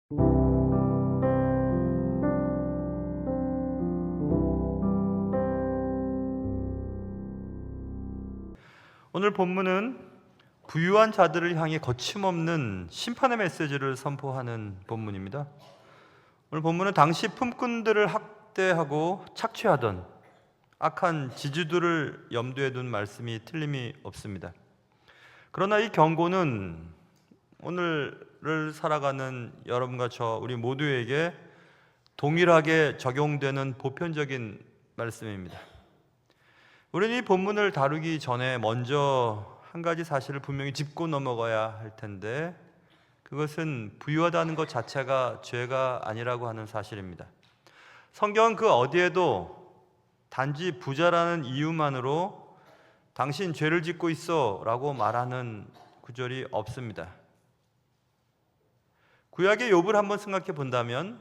오늘 본문은 부유한 자들을 향해 거침없는 심판의 메시지를 선포하는 본문입니다. 오늘 본문은 당시 품꾼들을 학대하고 착취하던 악한 지주들을 염두에 둔 말씀이 틀림이 없습니다. 그러나 이 경고는 오늘을 살아가는 여러분과 저 우리 모두에게 동일하게 적용되는 보편적인 말씀입니다. 우리는 이 본문을 다루기 전에 먼저 한 가지 사실을 분명히 짚고 넘어가야 할 텐데, 그것은 부유하다는 것 자체가 죄가 아니라고 하는 사실입니다. 성경은 그 어디에도 단지 부자라는 이유만으로 당신 죄를 짓고 있어 라고 말하는 구절이 없습니다. 구약의 욥을 한번 생각해 본다면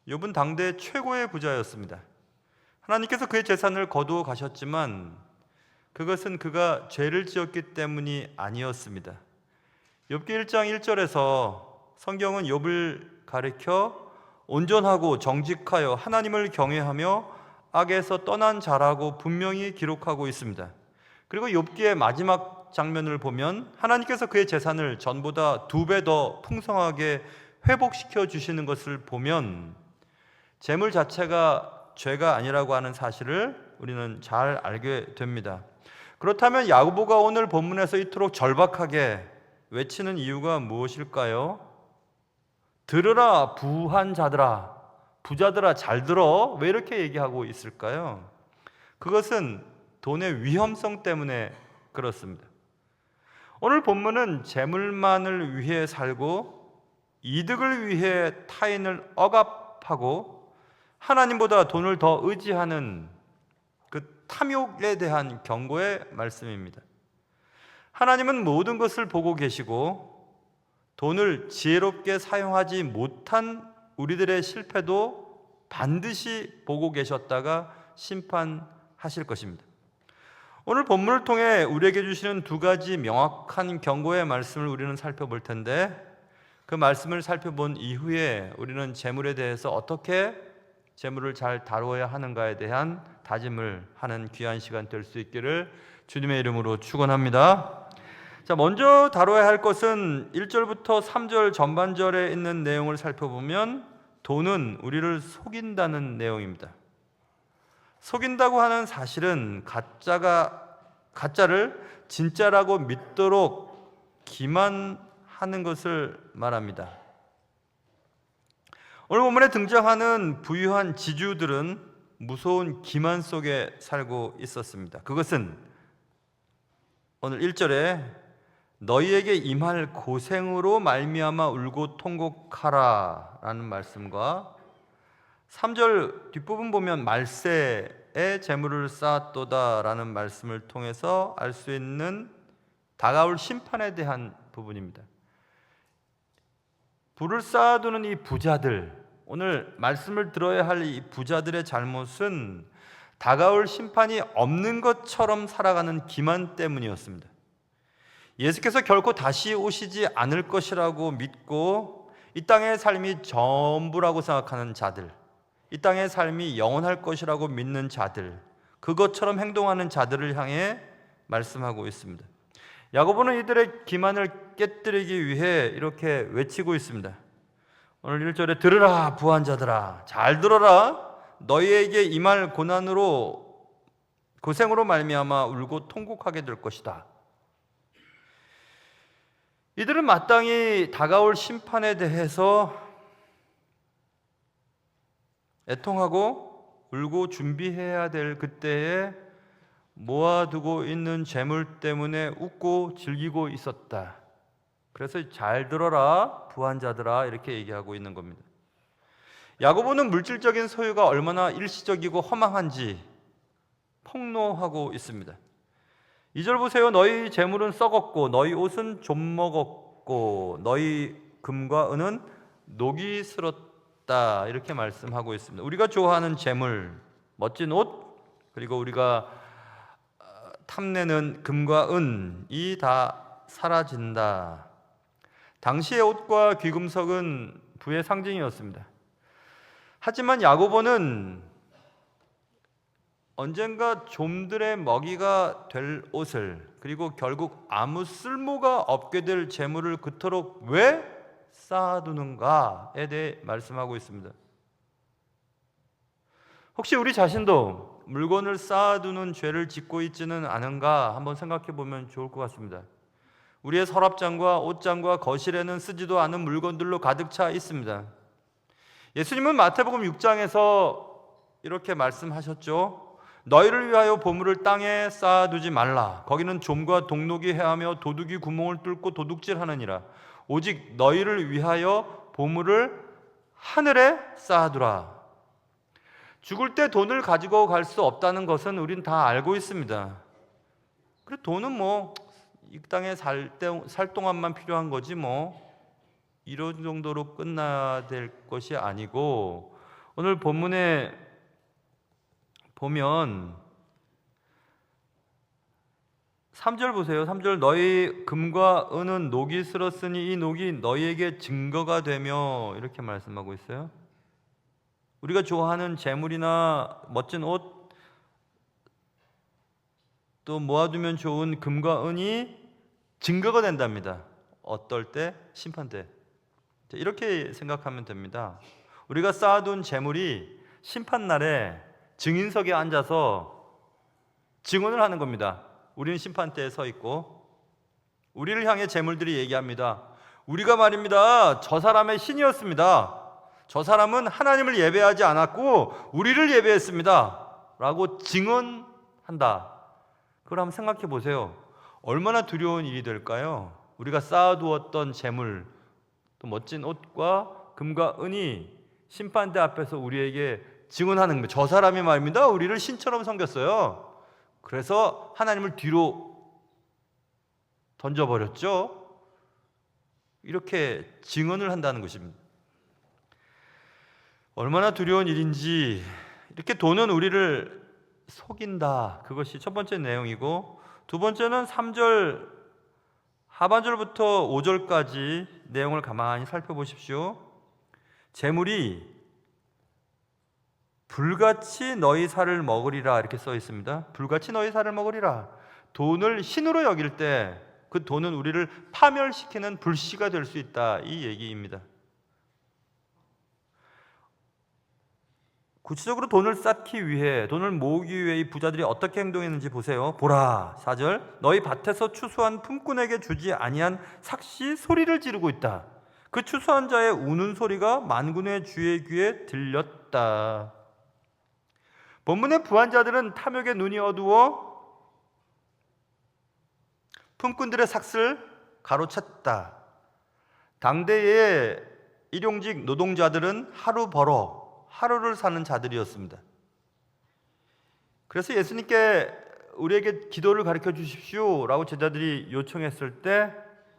욥은 당대 최고의 부자였습니다. 하나님께서 그의 재산을 거두어 가셨지만 그것은 그가 죄를 지었기 때문이 아니었습니다. 욥기 1장 1절에서 성경은 욥을 가리켜 온전하고 정직하여 하나님을 경외하며 악에서 떠난 자라고 분명히 기록하고 있습니다. 그리고 욥기의 마지막 장면을 보면 하나님께서 그의 재산을 전보다 2배 더 풍성하게 회복시켜 주시는 것을 보면 재물 자체가 죄가 아니라고 하는 사실을 우리는 잘 알게 됩니다. 그렇다면 야고보가 오늘 본문에서 이토록 절박하게 외치는 이유가 무엇일까요? 들으라 부한 자들아, 부자들아 잘 들어, 왜 이렇게 얘기하고 있을까요? 그것은 돈의 위험성 때문에 그렇습니다. 오늘 본문은 재물만을 위해 살고 이득을 위해 타인을 억압하고 하나님보다 돈을 더 의지하는 그 탐욕에 대한 경고의 말씀입니다. 하나님은 모든 것을 보고 계시고 돈을 지혜롭게 사용하지 못한 우리들의 실패도 반드시 보고 계셨다가 심판하실 것입니다. 오늘 본문을 통해 우리에게 주시는 2가지 명확한 경고의 말씀을 우리는 살펴볼 텐데, 그 말씀을 살펴본 이후에 우리는 재물에 대해서 어떻게 재물을 잘 다루어야 하는가에 대한 다짐을 하는 귀한 시간 될 수 있기를 주님의 이름으로 축원합니다. 자, 먼저 다뤄야 할 것은 1절부터 3절 전반절에 있는 내용을 살펴보면 돈은 우리를 속인다는 내용입니다. 속인다고 하는 사실은 가짜를 진짜라고 믿도록 기만하는 것을 말합니다. 오늘 본문에 등장하는 부유한 지주들은 무서운 기만 속에 살고 있었습니다. 그것은 오늘 1절에 너희에게 임할 고생으로 말미암아 울고 통곡하라 라는 말씀과 3절 뒷부분 보면 말세에 재물을 쌓았도다 라는 말씀을 통해서 알 수 있는 다가올 심판에 대한 부분입니다. 부를 쌓아두는 이 부자들, 오늘 말씀을 들어야 할 이 부자들의 잘못은 다가올 심판이 없는 것처럼 살아가는 기만 때문이었습니다. 예수께서 결코 다시 오시지 않을 것이라고 믿고 이 땅의 삶이 전부라고 생각하는 자들, 이 땅의 삶이 영원할 것이라고 믿는 자들, 그것처럼 행동하는 자들을 향해 말씀하고 있습니다. 야고보는 이들의 기만을 깨뜨리기 위해 이렇게 외치고 있습니다. 오늘 1절에 들으라 부한 자들아 잘 들어라, 너희에게 임할 고생으로 말미암아 울고 통곡하게 될 것이다. 이들은 마땅히 다가올 심판에 대해서 애통하고 울고 준비해야 될 그때에 모아두고 있는 재물 때문에 웃고 즐기고 있었다. 그래서 잘 들어라 부한 자들아 이렇게 얘기하고 있는 겁니다. 야고보는 물질적인 소유가 얼마나 일시적이고 허망한지 폭로하고 있습니다. 2절 보세요. 너희 재물은 썩었고 너희 옷은 좀 먹었고 너희 금과 은은 녹이 슬었다 이렇게 말씀하고 있습니다. 우리가 좋아하는 재물, 멋진 옷, 그리고 우리가 탐내는 금과 은이 다 사라진다. 당시의 옷과 귀금속은 부의 상징이었습니다. 하지만 야고보는 언젠가 좀들의 먹이가 될 옷을, 그리고 결국 아무 쓸모가 없게 될 재물을 그토록 왜 쌓아두는가에 대해 말씀하고 있습니다. 혹시 우리 자신도 물건을 쌓아두는 죄를 짓고 있지는 않은가 한번 생각해 보면 좋을 것 같습니다. 우리의 서랍장과 옷장과 거실에는 쓰지도 않은 물건들로 가득 차 있습니다. 예수님은 마태복음 6장에서 이렇게 말씀하셨죠. 너희를 위하여 보물을 땅에 쌓아두지 말라. 거기는 좀과 동록이 해하며 도둑이 구멍을 뚫고 도둑질하느니라. 오직 너희를 위하여 보물을 하늘에 쌓아두라. 죽을 때 돈을 가지고 갈 수 없다는 것은 우린 다 알고 있습니다. 그래, 돈은 이 땅에 살 동안만 필요한 거지 이런 정도로 끝나야 될 것이 아니고, 오늘 본문에 보면 3절 보세요. 3절 너희 금과 은은 녹이 슬었으니 이 녹이 너희에게 증거가 되며, 이렇게 말씀하고 있어요. 우리가 좋아하는 재물이나 멋진 옷, 또 모아두면 좋은 금과 은이 증거가 된답니다. 어떨 때? 심판 때. 이렇게 생각하면 됩니다. 우리가 쌓아둔 재물이 심판날에 증인석에 앉아서 증언을 하는 겁니다. 우리는 심판대에 서 있고 우리를 향해 재물들이 얘기합니다. 우리가 말입니다, 저 사람의 신이었습니다. 저 사람은 하나님을 예배하지 않았고 우리를 예배했습니다 라고 증언한다. 그걸 한번 생각해 보세요. 얼마나 두려운 일이 될까요? 우리가 쌓아두었던 재물, 또 멋진 옷과 금과 은이 심판대 앞에서 우리에게 증언하는 거예요. 저 사람이 말입니다, 우리를 신처럼 섬겼어요. 그래서 하나님을 뒤로 던져버렸죠. 이렇게 증언을 한다는 것입니다. 얼마나 두려운 일인지. 이렇게 돈은 우리를 속인다. 그것이 첫 번째 내용이고, 두 번째는 3절 하반절부터 5절까지 내용을 가만히 살펴보십시오. 재물이 불같이 너희 살을 먹으리라, 이렇게 써 있습니다. 불같이 너희 살을 먹으리라. 돈을 신으로 여길 때 그 돈은 우리를 파멸시키는 불씨가 될 수 있다, 이 얘기입니다. 구체적으로 돈을 쌓기 위해, 돈을 모으기 위해 이 부자들이 어떻게 행동했는지 보세요. 보라, 4절 너희 밭에서 추수한 품꾼에게 주지 아니한 삭시 소리를 지르고 있다. 그 추수한 자의 우는 소리가 만군의 주의 귀에 들렸다. 본문의 부한자들은 탐욕에 눈이 어두워 품꾼들의 삭슬 가로챘다. 당대의 일용직 노동자들은 하루 벌어 하루를 사는 자들이었습니다. 그래서 예수님께 우리에게 기도를 가르쳐 주십시오 라고 제자들이 요청했을 때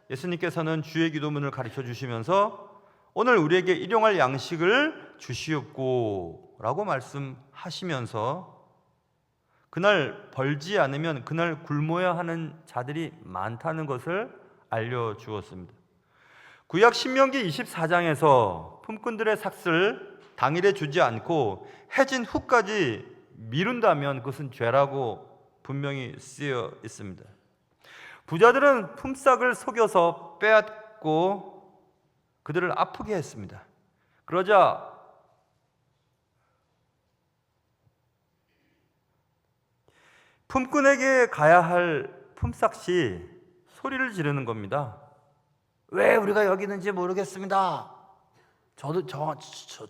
예수님께서는 주의 기도문을 가르쳐 주시면서 오늘 우리에게 일용할 양식을 주시옵고 라고 말씀하시면서 그날 벌지 않으면 그날 굶어야 하는 자들이 많다는 것을 알려주었습니다. 구약 신명기 24장에서 품꾼들의 삭슬 당일에 주지 않고 해진 후까지 미룬다면 그것은 죄라고 분명히 쓰여 있습니다. 부자들은 품삯을 속여서 빼앗고 그들을 아프게 했습니다. 그러자 품꾼에게 가야 할 품삯이 소리를 지르는 겁니다. 왜 우리가 여기 있는지 모르겠습니다.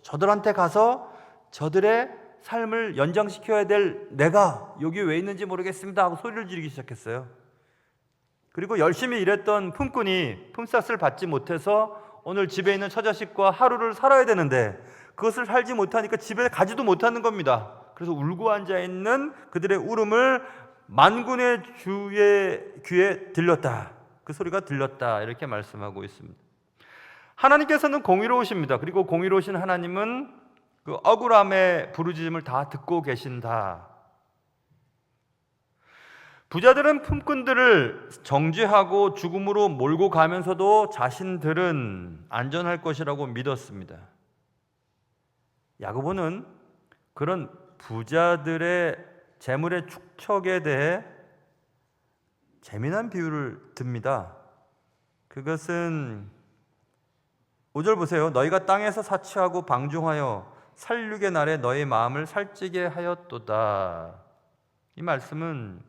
저들한테 가서 저들의 삶을 연장시켜야 될 내가 여기 왜 있는지 모르겠습니다 하고 소리를 지르기 시작했어요. 그리고 열심히 일했던 품꾼이 품삯을 받지 못해서 오늘 집에 있는 처자식과 하루를 살아야 되는데 그것을 살지 못하니까 집에 가지도 못하는 겁니다. 그래서 울고 앉아있는 그들의 울음을 만군의 주의 귀에 들렸다. 그 소리가 들렸다. 이렇게 말씀하고 있습니다. 하나님께서는 공의로우십니다. 그리고 공의로우신 하나님은 그 억울함의 부르짖음을 다 듣고 계신다. 부자들은 품꾼들을 정죄하고 죽음으로 몰고 가면서도 자신들은 안전할 것이라고 믿었습니다. 야고보는 그런 부자들의 재물의 축척에 대해 재미난 비유를 듭니다. 그것은 5절 보세요. 너희가 땅에서 사치하고 방종하여 살육의 날에 너희 마음을 살찌게 하였도다. 이 말씀은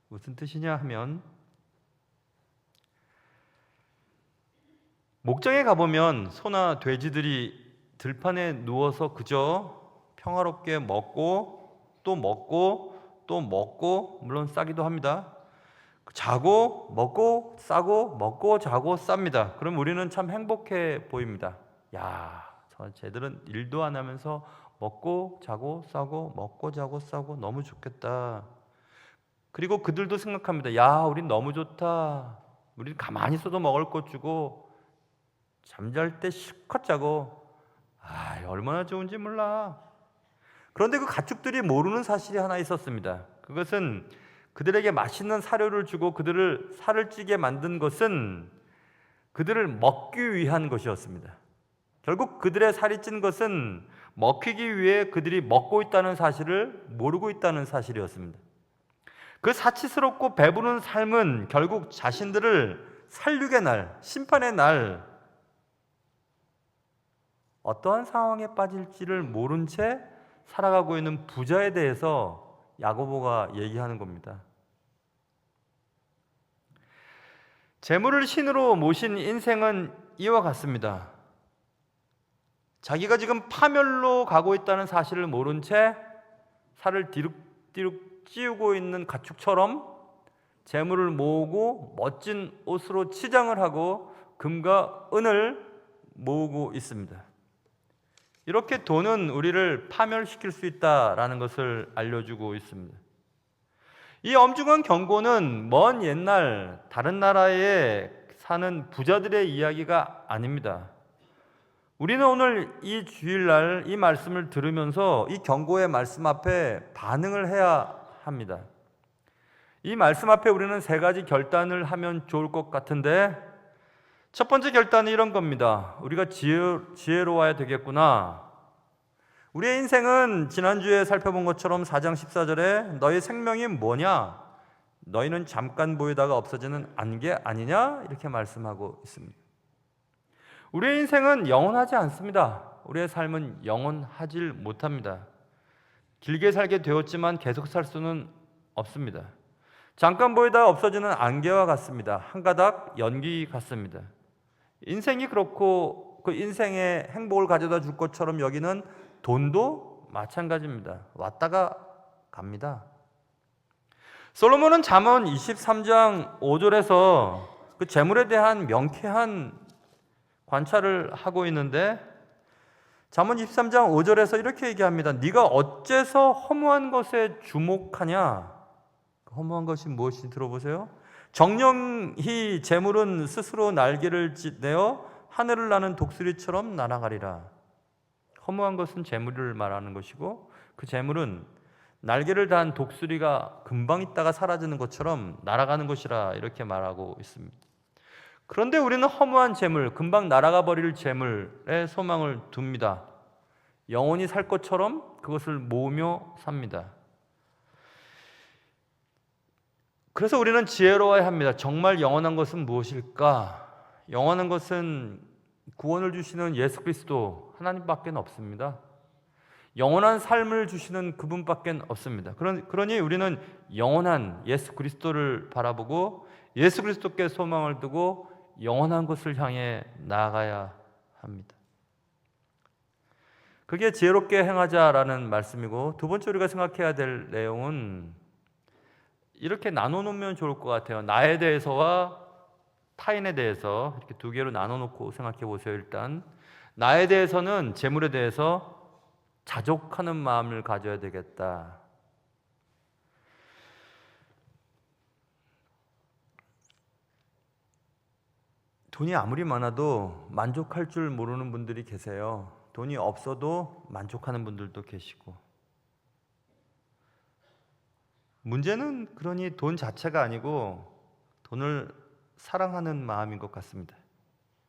무슨 뜻이냐 하면, 목장에 가보면 소나 돼지들이 들판에 누워서 그저 평화롭게 먹고 또 먹고 또 먹고, 물론 싸기도 합니다. 자고 먹고 싸고 먹고 자고 쌉니다. 그럼 우리는 참 행복해 보입니다. 야, 쟤들은 일도 안 하면서 먹고 자고 싸고 먹고 자고 싸고 너무 좋겠다. 그리고 그들도 생각합니다. 야, 우린 너무 좋다. 우린 가만히 있어도 먹을 것 주고 잠잘 때 실컷 자고, 얼마나 좋은지 몰라. 그런데 그 가축들이 모르는 사실이 하나 있었습니다. 그것은 그들에게 맛있는 사료를 주고 그들을 살을 찌게 만든 것은 그들을 먹기 위한 것이었습니다. 결국 그들의 살이 찐 것은 먹히기 위해 그들이 먹고 있다는 사실을 모르고 있다는 사실이었습니다. 그 사치스럽고 배부른 삶은 결국 자신들을 살육의 날, 심판의 날, 어떠한 상황에 빠질지를 모른 채 살아가고 있는 부자에 대해서 야고보가 얘기하는 겁니다. 재물을 신으로 모신 인생은 이와 같습니다. 자기가 지금 파멸로 가고 있다는 사실을 모른 채 살을 디룩디룩 찌우고 있는 가축처럼 재물을 모으고 멋진 옷으로 치장을 하고 금과 은을 모으고 있습니다. 이렇게 돈은 우리를 파멸시킬 수 있다라는 것을 알려주고 있습니다. 이 엄중한 경고는 먼 옛날 다른 나라에 사는 부자들의 이야기가 아닙니다. 우리는 오늘 이 주일날 이 말씀을 들으면서 이 경고의 말씀 앞에 반응을 해야 합니다. 이 말씀 앞에 우리는 세 가지 결단을 하면 좋을 것 같은데, 첫 번째 결단은 이런 겁니다. 우리가 지혜로워야 되겠구나. 우리의 인생은 지난주에 살펴본 것처럼 4장 14절에 너희 생명이 뭐냐? 너희는 잠깐 보이다가 없어지는 안개 아니냐? 이렇게 말씀하고 있습니다. 우리의 인생은 영원하지 않습니다. 우리의 삶은 영원하질 못합니다. 길게 살게 되었지만 계속 살 수는 없습니다. 잠깐 보이다가 없어지는 안개와 같습니다. 한 가닥 연기 같습니다. 인생이 그렇고 그 인생의 행복을 가져다 줄 것처럼 여기는 돈도 마찬가지입니다. 왔다가 갑니다. 솔로몬은 잠언 23장 5절에서 그 재물에 대한 명쾌한 관찰을 하고 있는데, 잠언 23장 5절에서 이렇게 얘기합니다. 네가 어째서 허무한 것에 주목하냐? 허무한 것이 무엇인지 들어보세요. 정령히 재물은 스스로 날개를 내어 하늘을 나는 독수리처럼 날아가리라. 허무한 것은 재물을 말하는 것이고, 그 재물은 날개를 단 독수리가 금방 있다가 사라지는 것처럼 날아가는 것이라 이렇게 말하고 있습니다. 그런데 우리는 허무한 재물, 금방 날아가 버릴 재물에 소망을 둡니다. 영원히 살 것처럼 그것을 모으며 삽니다. 그래서 우리는 지혜로워야 합니다. 정말 영원한 것은 무엇일까? 영원한 것은 구원을 주시는 예수 그리스도 하나님밖에 없습니다. 영원한 삶을 주시는 그분밖에 없습니다. 그러니 우리는 영원한 예수 그리스도를 바라보고 예수 그리스도께 소망을 두고 영원한 것을 향해 나아가야 합니다. 그게 지혜롭게 행하자라는 말씀이고, 두 번째 우리가 생각해야 될 내용은 이렇게 나눠놓으면 좋을 것 같아요. 나에 대해서와 타인에 대해서 이렇게 두 개로 나눠놓고 생각해 보세요. 일단 나에 대해서는 재물에 대해서 자족하는 마음을 가져야 되겠다. 돈이 아무리 많아도 만족할 줄 모르는 분들이 계세요. 돈이 없어도 만족하는 분들도 계시고, 문제는 그러니 돈 자체가 아니고 돈을 사랑하는 마음인 것 같습니다.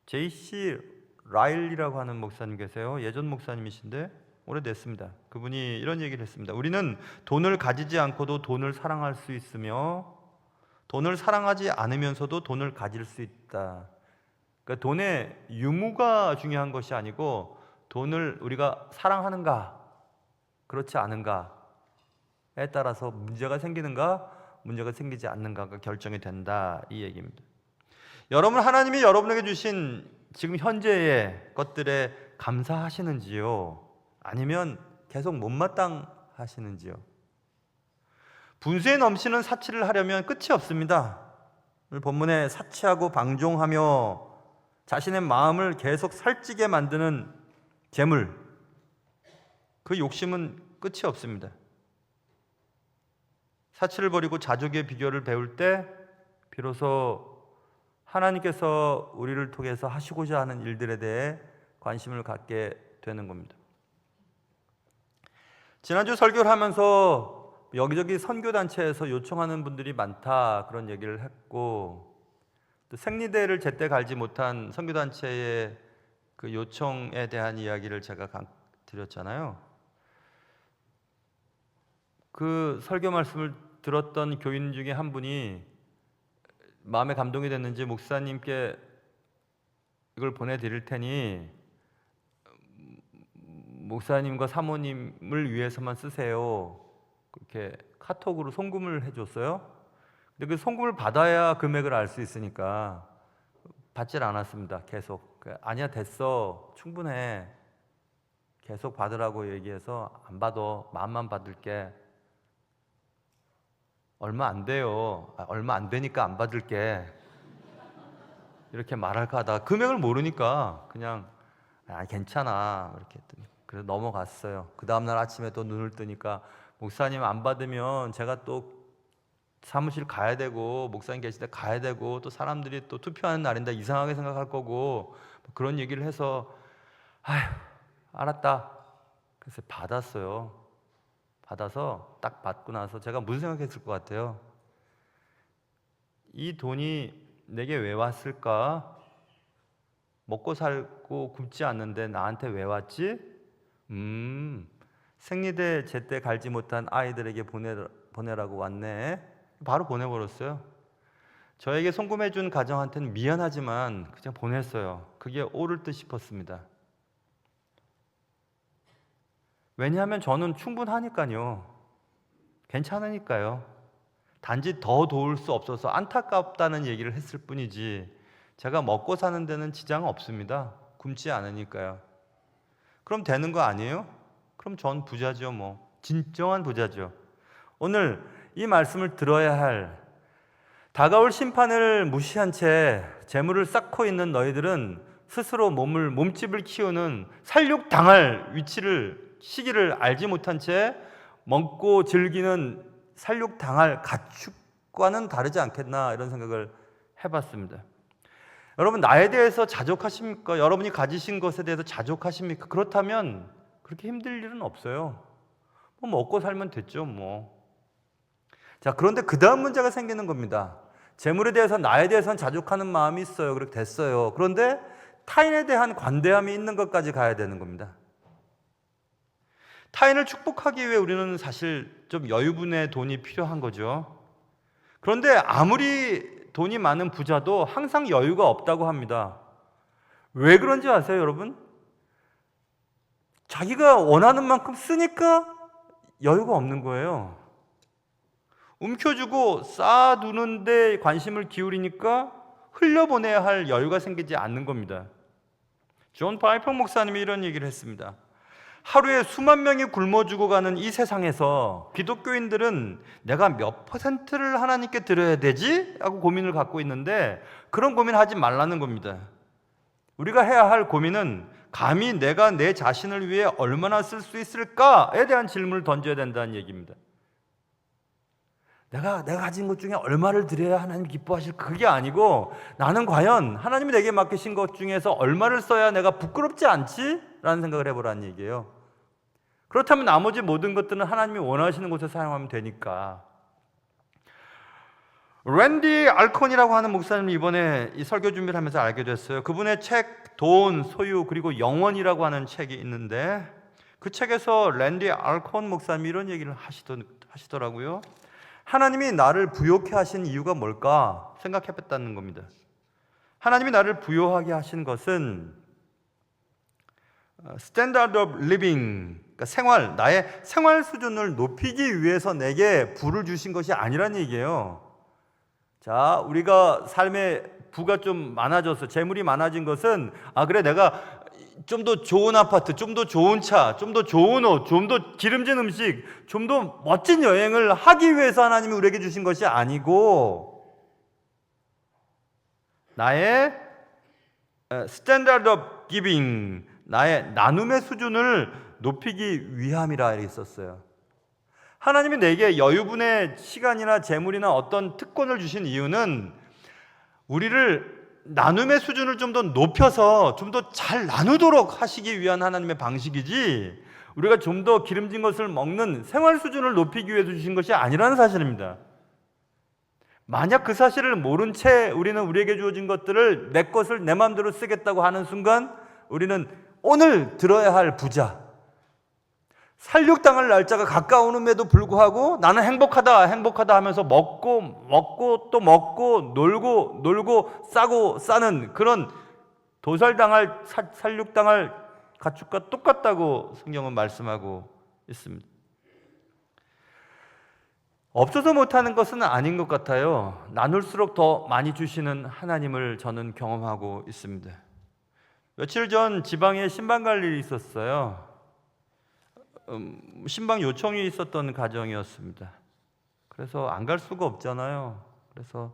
J.C. 라일리라고 하는 목사님 계세요. 예전 목사님이신데 오래됐습니다. 그분이 이런 얘기를 했습니다. 우리는 돈을 가지지 않고도 돈을 사랑할 수 있으며 돈을 사랑하지 않으면서도 돈을 가질 수 있다. 그러니까 돈의 유무가 중요한 것이 아니고 돈을 우리가 사랑하는가 그렇지 않은가에 따라서 문제가 생기는가 문제가 생기지 않는가가 결정이 된다, 이 얘기입니다. 여러분, 하나님이 여러분에게 주신 지금 현재의 것들에 감사하시는지요? 아니면 계속 못마땅하시는지요? 분수에 넘치는 사치를 하려면 끝이 없습니다. 오늘 본문에 사치하고 방종하며 자신의 마음을 계속 살찌게 만드는 재물, 그 욕심은 끝이 없습니다. 사치를 버리고 자족의 비결을 배울 때 비로소 하나님께서 우리를 통해서 하시고자 하는 일들에 대해 관심을 갖게 되는 겁니다. 지난주 설교를 하면서 여기저기 선교단체에서 요청하는 분들이 많다, 그런 얘기를 했고, 또 생리대를 제때 갈지 못한 선교단체의 그 요청에 대한 이야기를 제가 드렸잖아요. 그 설교 말씀을 들었던 교인 중에 한 분이 마음에 감동이 됐는지 목사님께 이걸 보내드릴 테니 목사님과 사모님을 위해서만 쓰세요, 그렇게 카톡으로 송금을 해줬어요. 근데 그 송금을 받아야 금액을 알 수 있으니까 받질 않았습니다. 계속 아니야, 됐어, 충분해, 계속 받으라고 얘기해서 안 받아, 마음만 받을게, 얼마 안 돼요, 얼마 안 되니까 안 받을게, 이렇게 말할까 하다가 금액을 모르니까 그냥 괜찮아 이렇게 했더니 그래서 넘어갔어요. 그 다음날 아침에 또 눈을 뜨니까 목사님 안 받으면 제가 또 사무실 가야 되고 목사님 계실 때 가야 되고 또 사람들이 또 투표하는 날인데 이상하게 생각할 거고 그런 얘기를 해서 아휴 알았다, 그래서 받았어요. 받아서 딱 받고 나서 제가 무슨 생각했을 것 같아요? 이 돈이 내게 왜 왔을까? 먹고 살고 굶지 않는데 나한테 왜 왔지? 생리대 제때 갈지 못한 아이들에게 보내라고 왔네. 바로 보내버렸어요. 저에게 송금해준 가정한테는 미안하지만 그냥 보냈어요. 그게 옳을 듯 싶었습니다. 왜냐하면 저는 충분하니까요. 괜찮으니까요. 단지 더 도울 수 없어서 안타깝다는 얘기를 했을 뿐이지 제가 먹고 사는 데는 지장 없습니다. 굶지 않으니까요. 그럼 되는 거 아니에요? 그럼 전 부자죠, 뭐. 진정한 부자죠. 오늘 이 말씀을 들어야 할, 다가올 심판을 무시한 채 재물을 쌓고 있는 너희들은 스스로 몸집을 키우는 살육당할 시기를 알지 못한 채 먹고 즐기는 살육당할 가축과는 다르지 않겠나, 이런 생각을 해봤습니다. 여러분, 나에 대해서 자족하십니까? 여러분이 가지신 것에 대해서 자족하십니까? 그렇다면 그렇게 힘들 일은 없어요. 뭐 먹고 살면 됐죠, 뭐. 자, 그런데 그 다음 문제가 생기는 겁니다. 재물에 대해서 나에 대해서는 자족하는 마음이 있어요. 그렇게 됐어요. 그런데 타인에 대한 관대함이 있는 것까지 가야 되는 겁니다. 타인을 축복하기 위해 우리는 사실 좀 여유분의 돈이 필요한 거죠. 그런데 아무리 돈이 많은 부자도 항상 여유가 없다고 합니다. 왜 그런지 아세요, 여러분? 자기가 원하는 만큼 쓰니까 여유가 없는 거예요. 움켜쥐고 쌓아두는 데 관심을 기울이니까 흘려보내야 할 여유가 생기지 않는 겁니다. 존 파이퍼 목사님이 이런 얘기를 했습니다. 하루에 수만 명이 굶어 죽어가는 이 세상에서 기독교인들은 내가 몇 퍼센트를 하나님께 드려야 되지? 하고 고민을 갖고 있는데 그런 고민하지 말라는 겁니다. 우리가 해야 할 고민은 감히 내가 내 자신을 위해 얼마나 쓸 수 있을까에 대한 질문을 던져야 된다는 얘기입니다. 내가 가진 것 중에 얼마를 드려야 하나님 기뻐하실까? 그게 아니고 나는 과연 하나님이 내게 맡기신 것 중에서 얼마를 써야 내가 부끄럽지 않지? 라는 생각을 해보라는 얘기예요. 그렇다면 나머지 모든 것들은 하나님이 원하시는 곳에 사용하면 되니까. 랜디 알콘이라고 하는 목사님 이번에 이 설교 준비를 하면서 알게 됐어요. 그분의 책 돈, 소유 그리고 영원이라고 하는 책이 있는데 그 책에서 랜디 알콘 목사님이 이런 얘기를 하시더라고요. 하나님이 나를 부욕해 하신 이유가 뭘까 생각해 봤다는 겁니다. 하나님이 나를 부요하게 하신 것은 스탠다드 오브 리빙, 그러니까 나의 생활 수준을 높이기 위해서 내게 부를 주신 것이 아니란 얘기예요. 자, 우리가 삶에 부가 좀 많아져서 재물이 많아진 것은 그래 내가 좀 더 좋은 아파트, 좀 더 좋은 차, 좀 더 좋은 옷, 좀 더 기름진 음식, 좀 더 멋진 여행을 하기 위해서 하나님이 우리에게 주신 것이 아니고 나의 스탠다드 오브 기빙, 나의 나눔의 수준을 높이기 위함이라 했었어요. 하나님이 내게 여유분의 시간이나 재물이나 어떤 특권을 주신 이유는 우리를 나눔의 수준을 좀 더 높여서 좀 더 잘 나누도록 하시기 위한 하나님의 방식이지 우리가 좀 더 기름진 것을 먹는 생활 수준을 높이기 위해서 주신 것이 아니라는 사실입니다. 만약 그 사실을 모른 채 우리는 우리에게 주어진 것들을 내 것을 내 마음대로 쓰겠다고 하는 순간 우리는 오늘 들어야 할 부자, 살육당할 날짜가 가까우는데도 불구하고 나는 행복하다 하면서 먹고 또 먹고 놀고 싸고 싸는 그런 살육당할 가축과 똑같다고 성경은 말씀하고 있습니다. 없어서 못하는 것은 아닌 것 같아요. 나눌수록 더 많이 주시는 하나님을 저는 경험하고 있습니다. 며칠 전 지방에 신방 갈 일이 있었어요. 신방 요청이 있었던 가정이었습니다. 그래서 안 갈 수가 없잖아요. 그래서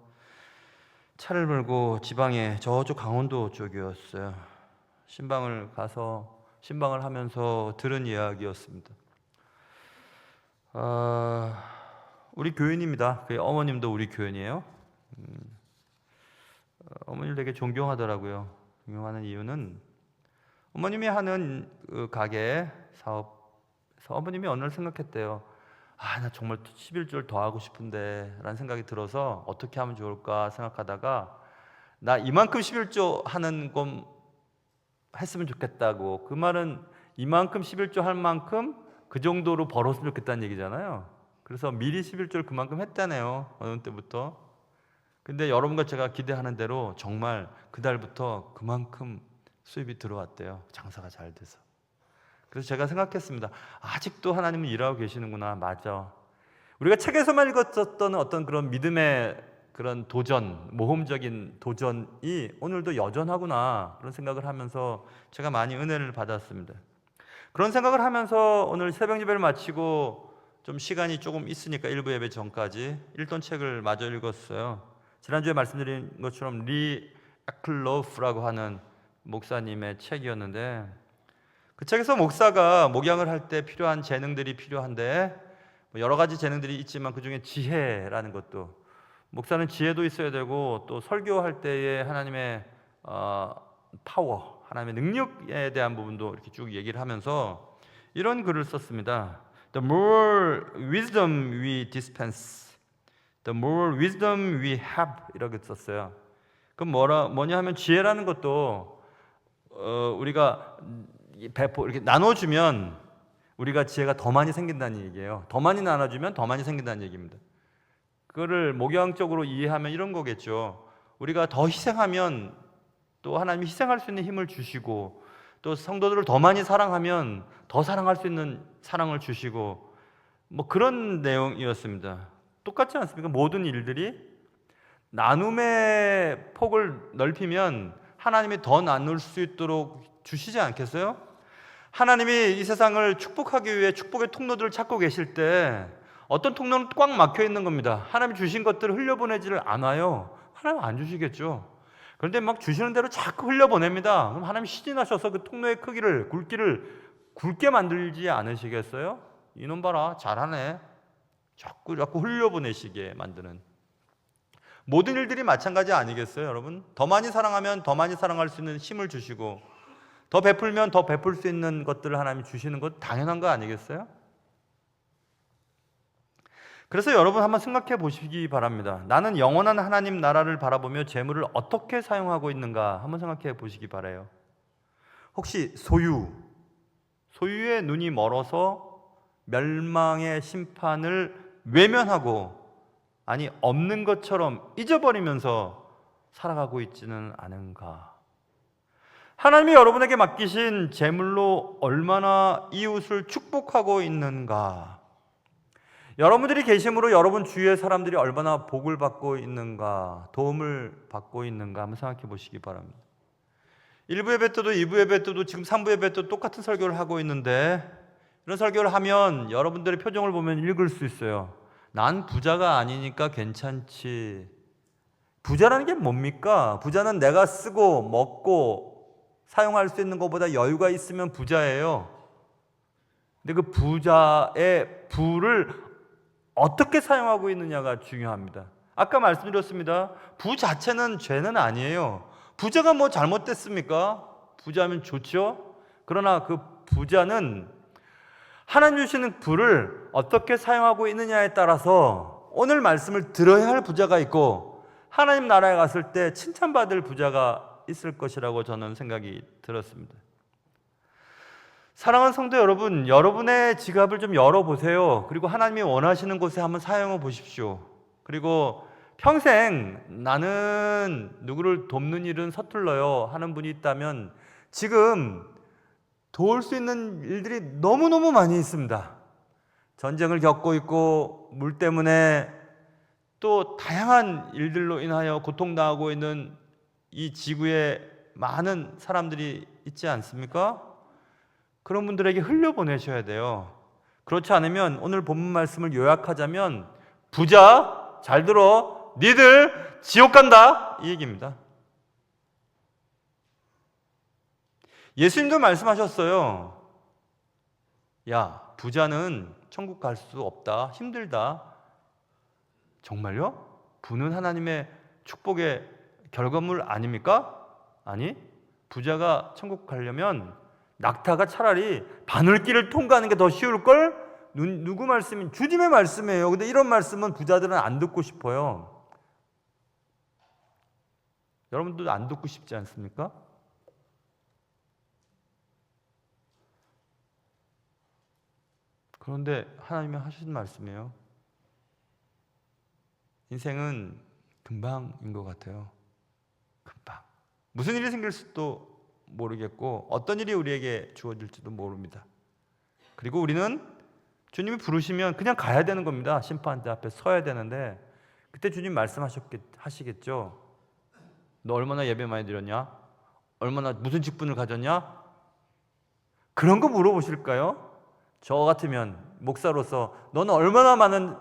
차를 몰고 지방에 저쪽 강원도 쪽이었어요. 신방을 가서 신방을 하면서 들은 이야기였습니다. 우리 교인입니다. 그 어머님도 우리 교인이에요. 어머니를 되게 존경하더라고요. 존경하는 이유는 어머님이 하는 그 가게 사업 어머님이 어느 날 생각했대요. 나 정말 11조를 더 하고 싶은데 라는 생각이 들어서 어떻게 하면 좋을까 생각하다가 나 이만큼 11조 하는 건 했으면 좋겠다고. 그 말은 이만큼 11조 할 만큼 그 정도로 벌었으면 좋겠다는 얘기잖아요. 그래서 미리 11조를 그만큼 했다네요. 어느 때부터. 근데 여러분과 제가 기대하는 대로 정말 그달부터 그만큼 수입이 들어왔대요. 장사가 잘 돼서. 그래서 제가 생각했습니다. 아직도 하나님은 일하고 계시는구나. 맞아. 우리가 책에서만 읽었던 어떤 그런 믿음의 그런 도전, 모험적인 도전이 오늘도 여전하구나. 그런 생각을 하면서 제가 많이 은혜를 받았습니다. 그런 생각을 하면서 오늘 새벽 예배를 마치고 좀 시간이 조금 있으니까 일부 예배 전까지 읽던 책을 마저 읽었어요. 지난주에 말씀드린 것처럼 리 에클로프라고 하는 목사님의 책이었는데 그 책에서 목사가 목양을 할 때 필요한 재능들이 필요한데 여러 가지 재능들이 있지만 그 중에 지혜라는 것도 목사는 지혜도 있어야 되고 또 설교할 때의 하나님의 파워, 하나님의 능력에 대한 부분도 이렇게 쭉 얘기를 하면서 이런 글을 썼습니다. The more wisdom we dispense, the more wisdom we have 이렇게 썼어요. 그럼 뭐냐 하면 지혜라는 것도 우리가 이렇게 나눠주면 우리가 지혜가 더 많이 생긴다는 얘기예요. 더 많이 나눠주면 더 많이 생긴다는 얘기입니다. 그거를 목양적으로 이해하면 이런 거겠죠. 우리가 더 희생하면 또 하나님이 희생할 수 있는 힘을 주시고 또 성도들을 더 많이 사랑하면 더 사랑할 수 있는 사랑을 주시고 뭐 그런 내용이었습니다. 똑같지 않습니까? 모든 일들이 나눔의 폭을 넓히면 하나님이 더 나눌 수 있도록 주시지 않겠어요? 하나님이 이 세상을 축복하기 위해 축복의 통로들을 찾고 계실 때 어떤 통로는 꽉 막혀 있는 겁니다. 하나님이 주신 것들을 흘려보내지를 않아요. 하나님 안 주시겠죠. 그런데 막 주시는 대로 자꾸 흘려보냅니다. 그럼 하나님이 신이 나셔서 그 통로의 크기를 굵기를 굵게 만들지 않으시겠어요? 이놈 봐라 잘하네. 자꾸 흘려보내시게 만드는 모든 일들이 마찬가지 아니겠어요, 여러분? 더 많이 사랑하면 더 많이 사랑할 수 있는 힘을 주시고 더 베풀면 더 베풀 수 있는 것들을 하나님이 주시는 것 당연한 거 아니겠어요? 그래서 여러분 한번 생각해 보시기 바랍니다. 나는 영원한 하나님 나라를 바라보며 재물을 어떻게 사용하고 있는가 한번 생각해 보시기 바라요. 혹시 소유의 눈이 멀어서 멸망의 심판을 외면하고, 아니 없는 것처럼 잊어버리면서 살아가고 있지는 않은가? 하나님이 여러분에게 맡기신 재물로 얼마나 이웃을 축복하고 있는가? 여러분들이 계심으로 여러분 주위의 사람들이 얼마나 복을 받고 있는가, 도움을 받고 있는가 한번 생각해 보시기 바랍니다. 1부 예배 때도 2부 예배 때도 지금 3부 예배 때도 똑같은 설교를 하고 있는데, 이런 설교를 하면 여러분들의 표정을 보면 읽을 수 있어요. 난 부자가 아니니까 괜찮지. 부자라는 게 뭡니까? 부자는 내가 쓰고 먹고 사용할 수 있는 것보다 여유가 있으면 부자예요. 근데 그 부자의 부를 어떻게 사용하고 있느냐가 중요합니다. 아까 말씀드렸습니다. 부 자체는 죄는 아니에요. 부자가 뭐 잘못됐습니까? 부자면 좋죠. 그러나 그 부자는 하나님 주시는 부를 어떻게 사용하고 있느냐에 따라서 오늘 말씀을 들어야 할 부자가 있고, 하나님 나라에 갔을 때 칭찬받을 부자가 있을 것이라고 저는 생각이 들었습니다. 사랑하는 성도 여러분, 여러분의 지갑을 좀 열어보세요. 그리고 하나님이 원하시는 곳에 한번 사용해 보십시오. 그리고 평생 나는 누구를 돕는 일은 서툴러요 하는 분이 있다면, 지금 도울 수 있는 일들이 너무너무 많이 있습니다. 전쟁을 겪고 있고, 물 때문에 또 다양한 일들로 인하여 고통당하고 있는 이 지구에 많은 사람들이 있지 않습니까? 그런 분들에게 흘려보내셔야 돼요. 그렇지 않으면 오늘 본문 말씀을 요약하자면, 부자 잘 들어, 니들 지옥 간다 이 얘기입니다. 예수님도 말씀하셨어요. 야, 부자는 천국 갈 수 없다, 힘들다. 정말요? 부는 하나님의 축복의 결과물 아닙니까? 아니, 부자가 천국 가려면 낙타가 차라리 바늘길을 통과하는 게 더 쉬울걸? 누구 말씀이? 주님의 말씀이에요. 근데 이런 말씀은 부자들은 안 듣고 싶어요. 여러분들도 안 듣고 싶지 않습니까? 그런데 하나님이 하신 말씀이에요. 인생은 금방인 것 같아요. 금방. 무슨 일이 생길 수도 모르겠고, 어떤 일이 우리에게 주어질지도 모릅니다. 그리고 우리는 주님이 부르시면 그냥 가야 되는 겁니다. 심판대 앞에 서야 되는데, 그때 주님 말씀하시겠죠. 너 얼마나 예배 많이 드렸냐? 얼마나 무슨 직분을 가졌냐? 그런 거 물어보실까요? 저 같으면 목사로서 너는 얼마나 많은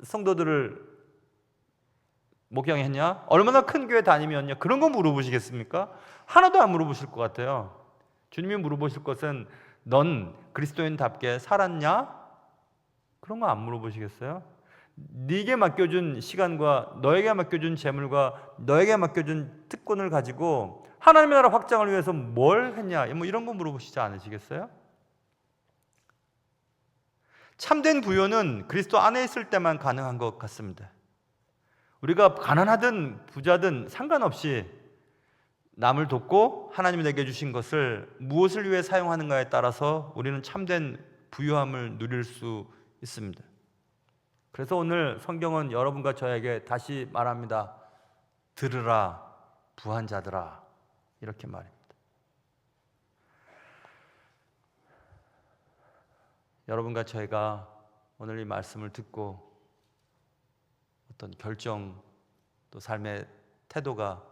성도들을 목양했냐? 얼마나 큰 교회 다니면냐? 그런 거 물어보시겠습니까? 하나도 안 물어보실 것 같아요. 주님이 물어보실 것은 넌 그리스도인답게 살았냐? 그런 거 안 물어보시겠어요? 네게 맡겨준 시간과 너에게 맡겨준 재물과 너에게 맡겨준 특권을 가지고 하나님의 나라 확장을 위해서 뭘 했냐? 뭐 이런 거 물어보시지 않으시겠어요? 참된 부요는 그리스도 안에 있을 때만 가능한 것 같습니다. 우리가 가난하든 부자든 상관없이 남을 돕고 하나님이 내게 주신 것을 무엇을 위해 사용하는가에 따라서 우리는 참된 부유함을 누릴 수 있습니다. 그래서 오늘 성경은 여러분과 저에게 다시 말합니다. 들으라 부한 자들아, 이렇게 말입니다. 여러분과 저희가 오늘 이 말씀을 듣고 어떤 결정, 또 삶의 태도가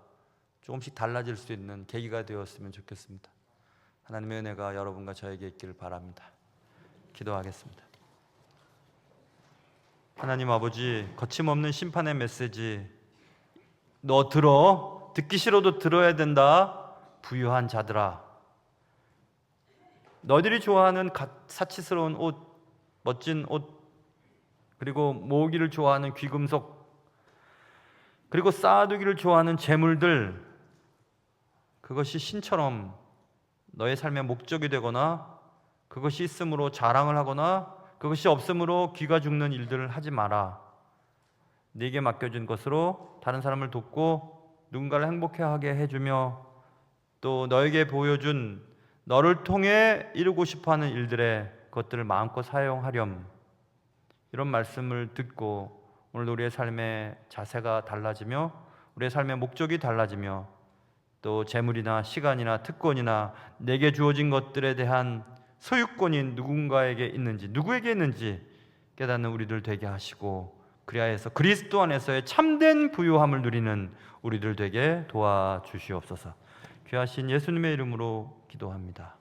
조금씩 달라질 수 있는 계기가 되었으면 좋겠습니다. 하나님의 은혜가 여러분과 저에게 있기를 바랍니다. 기도하겠습니다. 하나님 아버지, 거침없는 심판의 메시지, 너 들어, 듣기 싫어도 들어야 된다. 부유한 자들아, 너희들이 좋아하는 사치스러운 옷, 멋진 옷, 그리고 모으기를 좋아하는 귀금속, 그리고 쌓아두기를 좋아하는 재물들, 그것이 신처럼 너의 삶의 목적이 되거나 그것이 있음으로 자랑을 하거나 그것이 없으므로 귀가 죽는 일들을 하지 마라. 네게 맡겨진 것으로 다른 사람을 돕고 누군가를 행복하게 해주며 또 너에게 보여준 너를 통해 이루고 싶어하는 일들의 것들을 마음껏 사용하렴. 이런 말씀을 듣고 오늘 우리의 삶의 자세가 달라지며 우리의 삶의 목적이 달라지며 또 재물이나 시간이나 특권이나 내게 주어진 것들에 대한 소유권이 누군가에게 있는지, 누구에게 있는지 깨닫는 우리들 되게 하시고 그리하여서 그리스도 안에서의 참된 부유함을 누리는 우리들 되게 도와주시옵소서. 귀하신 예수님의 이름으로 기도합니다.